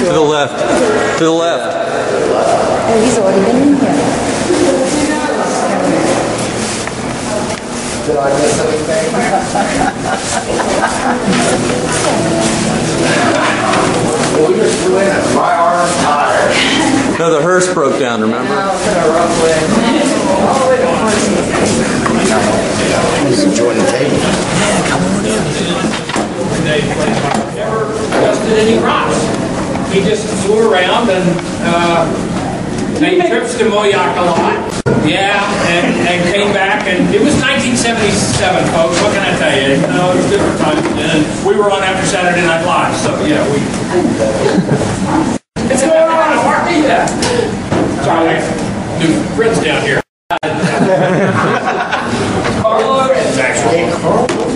To the left. To the left. Oh, he's already been in here. Did I miss anything? Well, we just flew in it. My arm's tired. No, the hearse broke down, remember? Just enjoying the table. Never adjusted any rocks. He just flew around and made trips to Moyac a lot. Yeah, and came back, and it was 1977, folks. What can I tell you? You know, it was different times then. We were on after Saturday Night Live, so yeah, we. It's going on, Marty. Yeah. Sorry, I have new friends down here.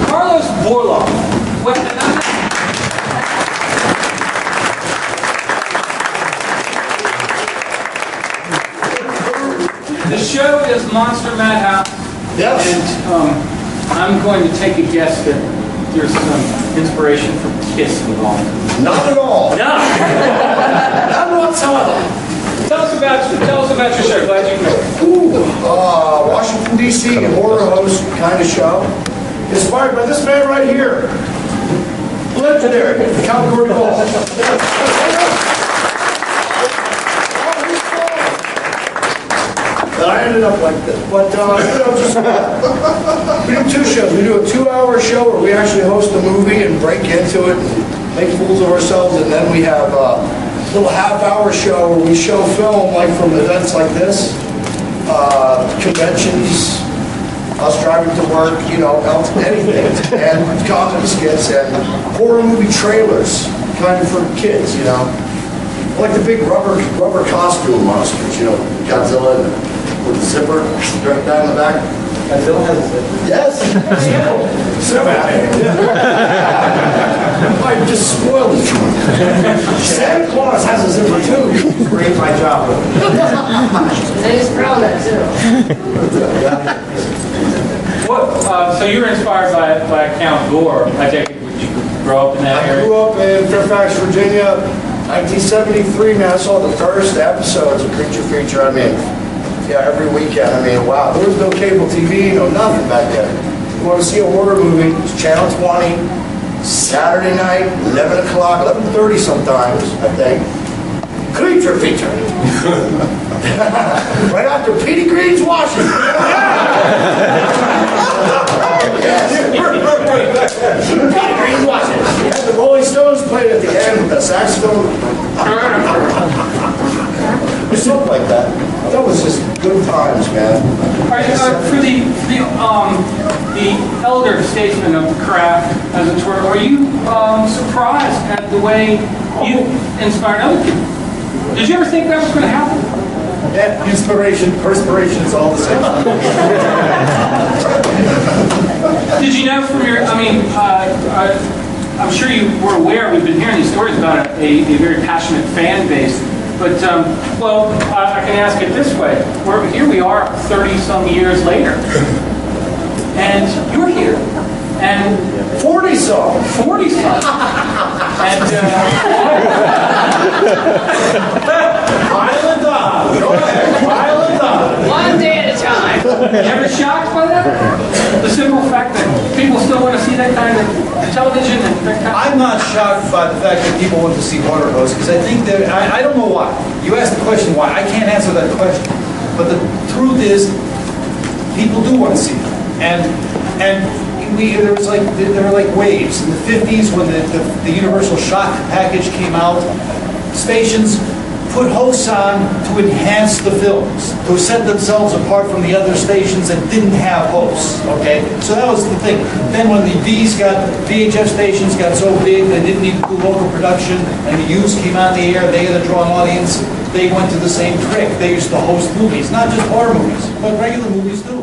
Carlos BORLOFF. The show is Monster Madhouse. Yes. And I'm going to take a guess that there's some inspiration from Kiss involved. Not at all. No. None whatsoever. Tell us about your show. Glad you came. Washington, D.C. horror host kind of show. Inspired by this man right here. Legendary. Count Gordon Ball. I ended up like this. But, you know, just, we do two shows. We do a 2-hour show where we actually host a movie and break into it and make fools of ourselves. And then we have a little half-hour show where we show film like from events like this, conventions, us driving to work, you know, anything. And comedy skits and horror movie trailers, kind of for kids, you know. Like the big rubber costume monsters, you know, Godzilla with the zipper straight down the back. Godzilla has a zipper? Yes. I just spoiled it. Santa Claus has a zipper too. Great my job. They just ground that too. What? So you were inspired by Count GORE. I take it, did you grow up in that area? I grew up in Fairfax, Virginia, 1973. Man, I saw the first episodes of Creature Feature. I mean, yeah, every weekend. I mean, wow. There was no cable TV, no nothing back then. You want to see a horror movie, it's Channel 20, Saturday night, 11 o'clock, 11:30 sometimes, I think. Creature Feature. Right after Petey Green's Washington. Petey Green's Washington. You had the Rolling Stones played at the end with the saxophone. Something like that. That was just good times, man. For the elder statesman of the craft, as it were, are you surprised at the way you inspired other people? Did you ever think that was going to happen? Yeah, inspiration, perspiration is all the same. Did you know from your, I'm sure you were aware, we've been hearing these stories about a very passionate fan base. But, well, I can ask it this way. Here we are 30-some years later. And you're here. And 40-some. 40-some. And, Pile it up. Go ahead. Pile it up. One day at a time. you ever shocked by that? The simple fact that people still want to see that kind of television and that kind of... I'm not shocked by the fact that people want to see horror hosts, because I think that, I don't know why. You asked the question why. I can't answer that question. But the truth is, people do want to see them. And there were like waves. In the 50s, when the Universal Shock package came out, stations put hosts on to enhance the films, to set themselves apart from the other stations that didn't have hosts, okay? So that was the thing. Then when the VHF stations got so big they didn't need to do local production, and the U's came on the air, they had to draw an audience, they went to the same trick. They used to host movies, not just horror movies, but regular movies too.